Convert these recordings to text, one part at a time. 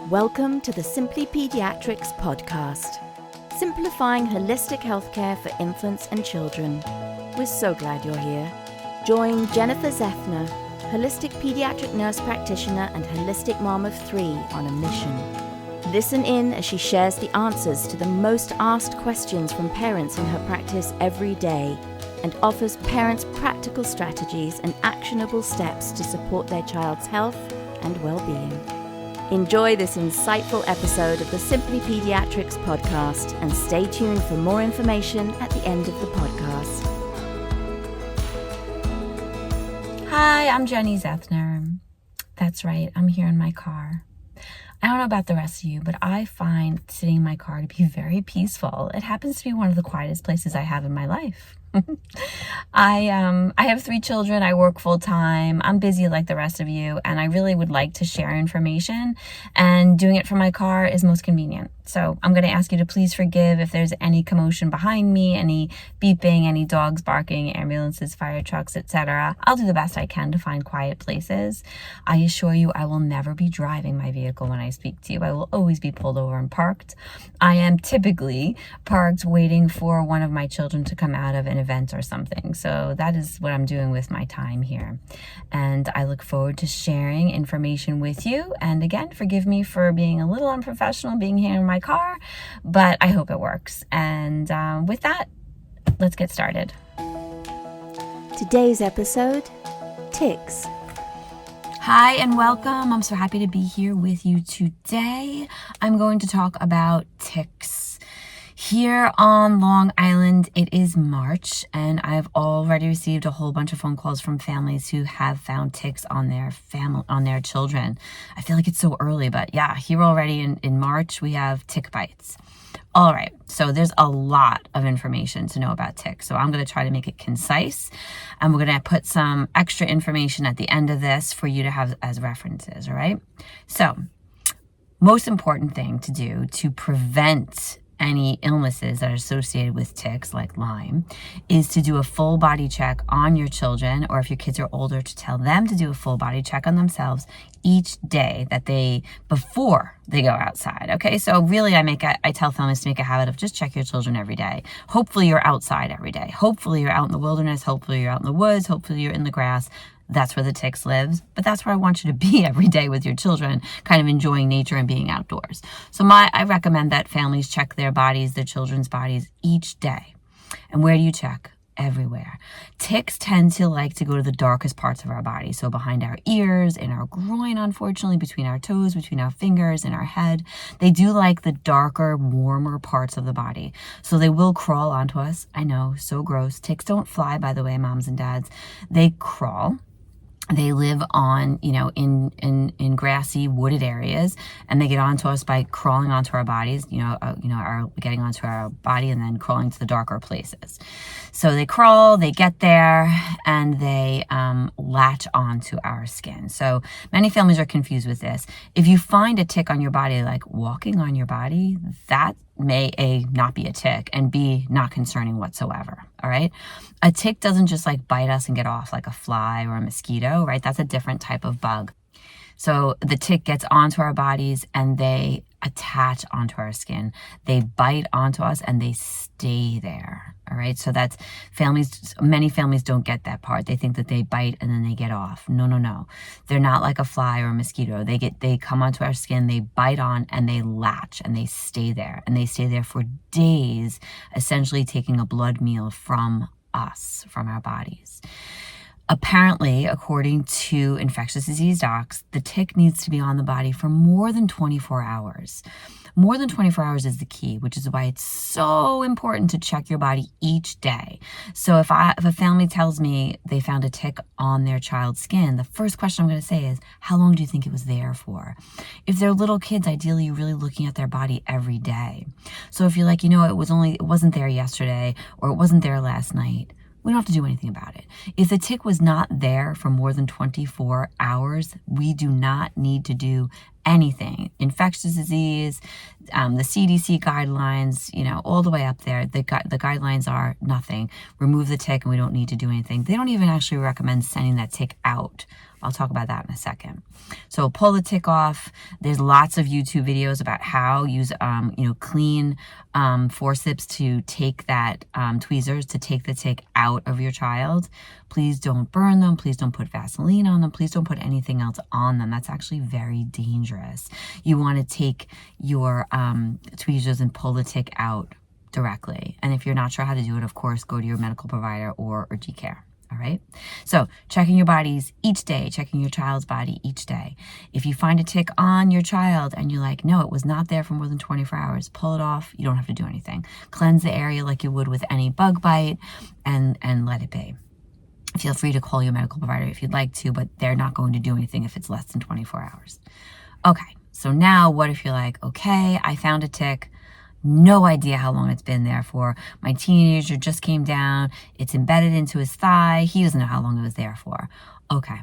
Welcome to the Simply Pediatrics Podcast, simplifying holistic healthcare for infants and children. We're so glad you're here. Join Jennifer Zethner, holistic pediatric nurse practitioner and holistic mom of 3 on a mission. Listen in as she shares the answers to the most asked questions from parents in her practice every day and offers parents practical strategies and actionable steps to support their child's health and well-being. Enjoy this insightful episode of the Simply Pediatrics Podcast and stay tuned for more information at the end of the podcast. Hi, I'm Jennie Zethner. That's right, I'm here in my car. I don't know about the rest of you, but I find sitting in my car to be very peaceful. It happens to be one of the quietest places I have in my life. I have 3 children. I work full time. I'm busy like the rest of you, and I really would like to share information, and doing it from my car is most convenient. So I'm going to ask you to please forgive if there's any commotion behind me, any beeping, any dogs barking, ambulances, fire trucks, etc. I'll do the best I can to find quiet places. I assure you I will never be driving my vehicle when I speak to you. I will always be pulled over and parked. I am typically parked waiting for one of my children to come out of an event or something. So that is what I'm doing with my time here. And I look forward to sharing information with you. And again, forgive me for being a little unprofessional being here in my car, but I hope it works. And with that, let's get started. Today's episode, ticks. Hi and welcome. I'm so happy to be here with you today. I'm going to talk about ticks. Here on Long Island, it is March, and I've already received a whole bunch of phone calls from families who have found ticks on their children. I feel like it's so early, but yeah, here already in March, we have tick bites. All right, so there's a lot of information to know about ticks, so I'm going to try to make it concise, and we're going to put some extra information at the end of this for you to have as references, all right? So, most important thing to do to prevent any illnesses that are associated with ticks like Lyme is to do a full body check on your children, or if your kids are older, to tell them to do a full body check on themselves each day before they go outside. Okay, so really I tell families to make a habit of just check your children every day. Hopefully you're outside every day. Hopefully you're out in the wilderness. Hopefully you're out in the woods. Hopefully you're in the grass. That's where the ticks lives, but that's where I want you to be every day with your children, kind of enjoying nature and being outdoors. So I recommend that families check their children's bodies each day. And where do you check? Everywhere. Ticks tend to like to go to the darkest parts of our body. So behind our ears, in our groin, unfortunately, between our toes, between our fingers, in our head. They do like the darker, warmer parts of the body. So they will crawl onto us. I know, so gross. Ticks don't fly, by the way, moms and dads. They crawl. They live on, in grassy, wooded areas, and they get onto us by crawling onto our bodies, getting onto our body and then crawling to the darker places. So they crawl, they get there, and they latch onto our skin. So many families are confused with this. If you find a tick on your body, like walking on your body, that may A, not be a tick, and B, not concerning whatsoever, all right? A tick doesn't just bite us and get off like a fly or a mosquito, right? That's a different type of bug. So the tick gets onto our bodies and they attach onto our skin. They bite onto us and they stay there, all right? So that's many families don't get that part. They think that they bite and then they get off. No. They're not like a fly or a mosquito. They come onto our skin, they bite on and they latch and they stay there. And they stay there for days, essentially taking a blood meal from us, from our bodies. Apparently, according to infectious disease docs, the tick needs to be on the body for more than 24 hours. More than 24 hours is the key, which is why it's so important to check your body each day. So if a family tells me they found a tick on their child's skin, the first question I'm going to say is, how long do you think it was there for? If they're little kids, ideally you're really looking at their body every day. So if you're like, it wasn't there yesterday, or it wasn't there last night, we don't have to do anything about it. If the tick was not there for more than 24 hours, we do not need to do anything. Infectious disease, the CDC guidelines, all the way up there, the guidelines are nothing. Remove the tick and we don't need to do anything. They don't even actually recommend sending that tick out I'll talk about that in a second. So pull the tick off. There's lots of YouTube videos about how use, clean forceps to take that, tweezers to take the tick out of your child. Please don't burn them. Please don't put Vaseline on them. Please don't put anything else on them. That's actually very dangerous. You want to take your tweezers and pull the tick out directly. And if you're not sure how to do it, of course, go to your medical provider or urgent care. All right. So checking your bodies each day, checking your child's body each day. If you find a tick on your child and you're like, no, it was not there for more than 24 hours, pull it off. You don't have to do anything. Cleanse the area like you would with any bug bite and let it be. Feel free to call your medical provider if you'd like to, but they're not going to do anything if it's less than 24 hours. Okay. So now what if you're like, okay, I found a tick. No idea how long it's been there for. My teenager just came down. It's embedded into his thigh. He doesn't know how long it was there for. Okay.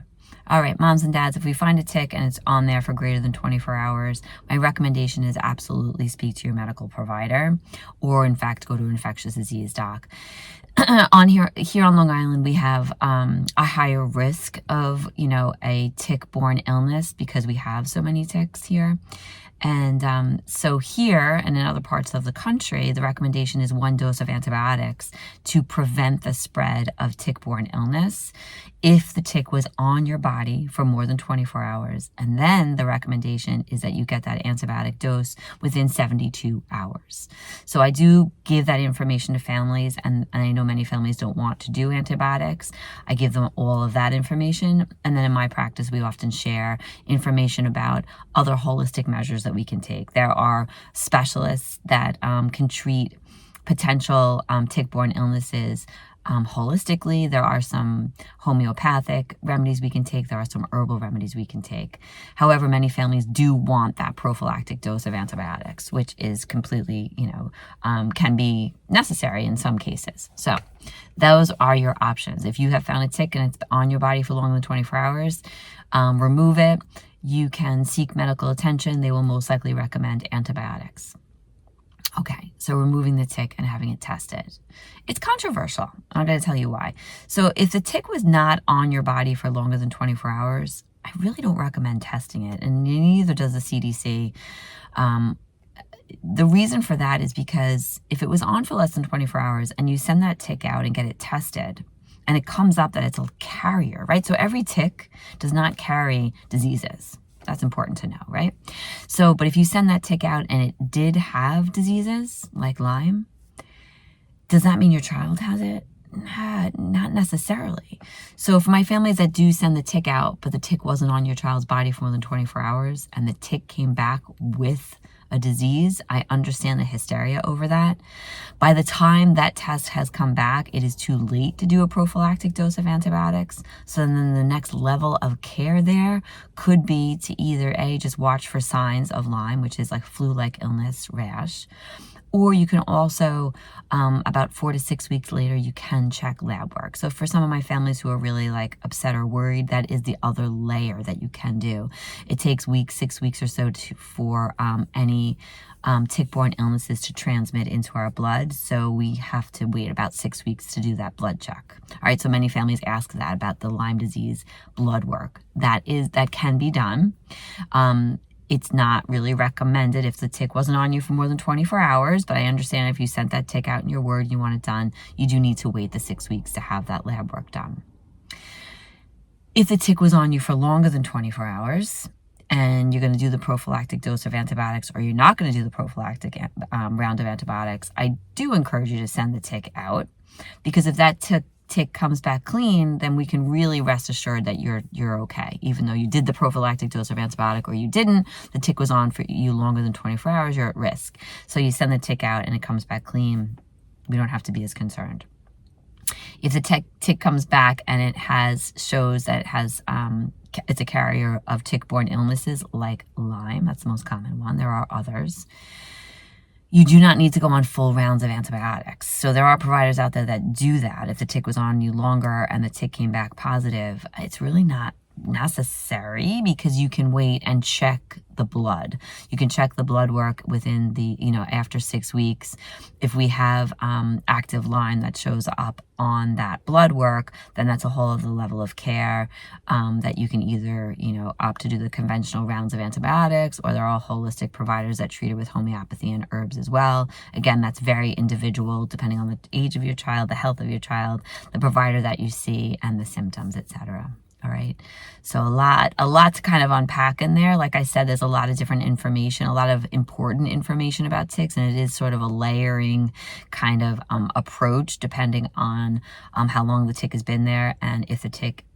All right, moms and dads, if we find a tick and it's on there for greater than 24 hours, my recommendation is absolutely speak to your medical provider or, in fact, go to an infectious disease doc. Here on Long Island, we have a higher risk of, a tick-borne illness because we have so many ticks here. And so here and in other parts of the country, the recommendation is 1 dose of antibiotics to prevent the spread of tick-borne illness if the tick was on your body for more than 24 hours. And then the recommendation is that you get that antibiotic dose within 72 hours. So I do give that information to families, and I know many families don't want to do antibiotics. I give them all of that information. And then in my practice, we often share information about other holistic measures that we can take. There are specialists that can treat potential tick-borne illnesses holistically. There are some homeopathic remedies we can take. There are some herbal remedies we can take. However, many families do want that prophylactic dose of antibiotics, which is completely, can be necessary in some cases. So those are your options. If you have found a tick and it's on your body for longer than 24 hours, remove it. You can seek medical attention. They will most likely recommend antibiotics. Okay, so removing the tick and having it tested. It's controversial. I'm going to tell you why. So if the tick was not on your body for longer than 24 hours, I really don't recommend testing it, and neither does the CDC. The reason for that is because if it was on for less than 24 hours and you send that tick out and get it tested, and it comes up that it's a carrier, right? So every tick does not carry diseases. That's important to know, right? So, but if you send that tick out and it did have diseases like Lyme, does that mean your child has it? Not necessarily. So for my families that do send the tick out, but the tick wasn't on your child's body for more than 24 hours and the tick came back with a disease, I understand the hysteria over that. By the time that test has come back, it is too late to do a prophylactic dose of antibiotics. So then the next level of care there could be to either just watch for signs of Lyme, which is like flu-like illness, rash, or you can also, about 4 to 6 weeks later, you can check lab work. So for some of my families who are really upset or worried, that is the other layer that you can do. It takes 6 weeks or so for any tick-borne illnesses to transmit into our blood. So we have to wait about 6 weeks to do that blood check. All right, so many families ask that about the Lyme disease blood work. That can be done. It's not really recommended if the tick wasn't on you for more than 24 hours, but I understand if you sent that tick out in your word and you want it done, you do need to wait the 6 weeks to have that lab work done. If the tick was on you for longer than 24 hours and you're going to do the prophylactic dose of antibiotics or you're not going to do the prophylactic round of antibiotics, I do encourage you to send the tick out, because if that tick comes back clean, then we can really rest assured that you're okay. Even though you did the prophylactic dose of antibiotic or you didn't, the tick was on for you longer than 24 hours, you're at risk. So you send the tick out and it comes back clean, we don't have to be as concerned. If the tick comes back and it shows that it has it's a carrier of tick-borne illnesses like Lyme, that's the most common one. There are others. You do not need to go on full rounds of antibiotics. So there are providers out there that do that. If the tick was on you longer and the tick came back positive, it's really not necessary because you can wait and check the blood. You can check the blood work within the, after 6 weeks. If we have active Lyme that shows up on that blood work, then that's a whole other level of care that you can either, opt to do the conventional rounds of antibiotics, or there are holistic providers that treat it with homeopathy and herbs as well. Again, that's very individual depending on the age of your child, the health of your child, the provider that you see, and the symptoms, etc. All right. So a lot to kind of unpack in there. Like I said, there's a lot of different information, a lot of important information about ticks, and it is sort of a layering kind of approach depending on how long the tick has been there and if the tick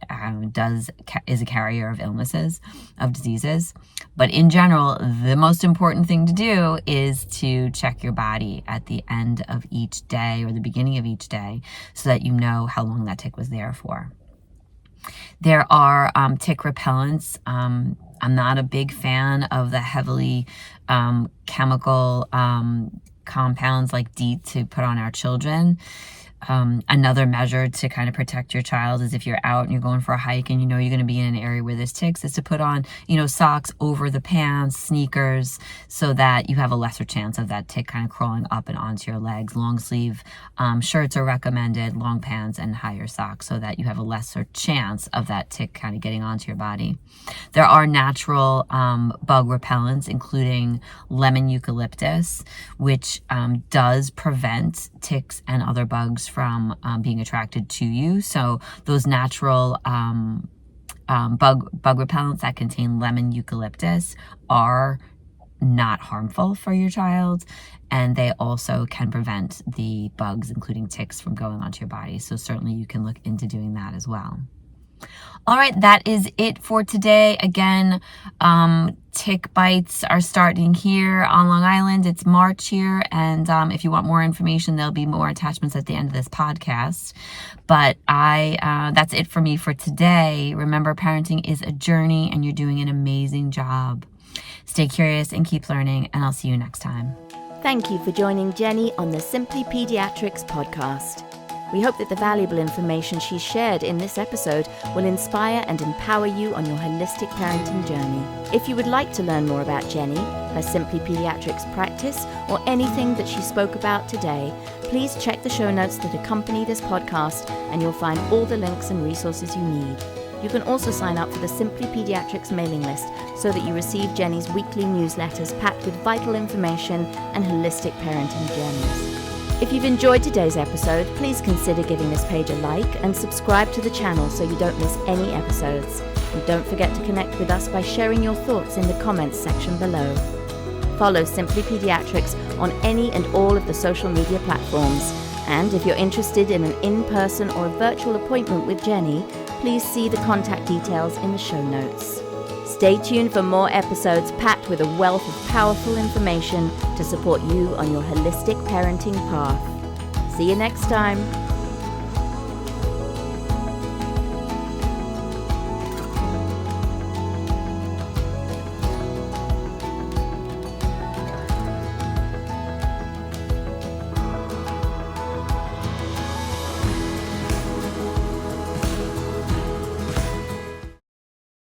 is a carrier of illnesses, of diseases. But in general, the most important thing to do is to check your body at the end of each day or the beginning of each day so that you know how long that tick was there for. There are tick repellents. I'm not a big fan of the heavily chemical compounds like DEET to put on our children. Another measure to kind of protect your child is if you're out and you're going for a hike and you're going to be in an area where there's ticks, is to put on, socks over the pants, sneakers, so that you have a lesser chance of that tick kind of crawling up and onto your legs. Long sleeve shirts are recommended, long pants and higher socks, so that you have a lesser chance of that tick kind of getting onto your body. There are natural bug repellents, including lemon eucalyptus, which does prevent ticks and other bugs from being attracted to you. So those natural bug repellents that contain lemon eucalyptus are not harmful for your child, and they also can prevent the bugs, including ticks, from going onto your body. So certainly you can look into doing that as well. All right, that is it for today. Again, tick bites are starting here on Long Island. It's March here, and if you want more information, there'll be more attachments at the end of this podcast. But that's it for me for today. Remember, parenting is a journey, and you're doing an amazing job. Stay curious and keep learning, and I'll see you next time. Thank you for joining Jennie on the Simply Pediatrics Podcast. We hope that the valuable information she shared in this episode will inspire and empower you on your holistic parenting journey. If you would like to learn more about Jennie, her Simply Pediatrics practice, or anything that she spoke about today, please check the show notes that accompany this podcast, and you'll find all the links and resources you need. You can also sign up for the Simply Pediatrics mailing list so that you receive Jennie's weekly newsletters packed with vital information and holistic parenting journeys. If you've enjoyed today's episode, please consider giving this page a like and subscribe to the channel so you don't miss any episodes. And don't forget to connect with us by sharing your thoughts in the comments section below. Follow Simply Pediatrics on any and all of the social media platforms. And if you're interested in an in-person or a virtual appointment with Jennie, please see the contact details in the show notes. Stay tuned for more episodes packed with a wealth of powerful information to support you on your holistic parenting path. See you next time.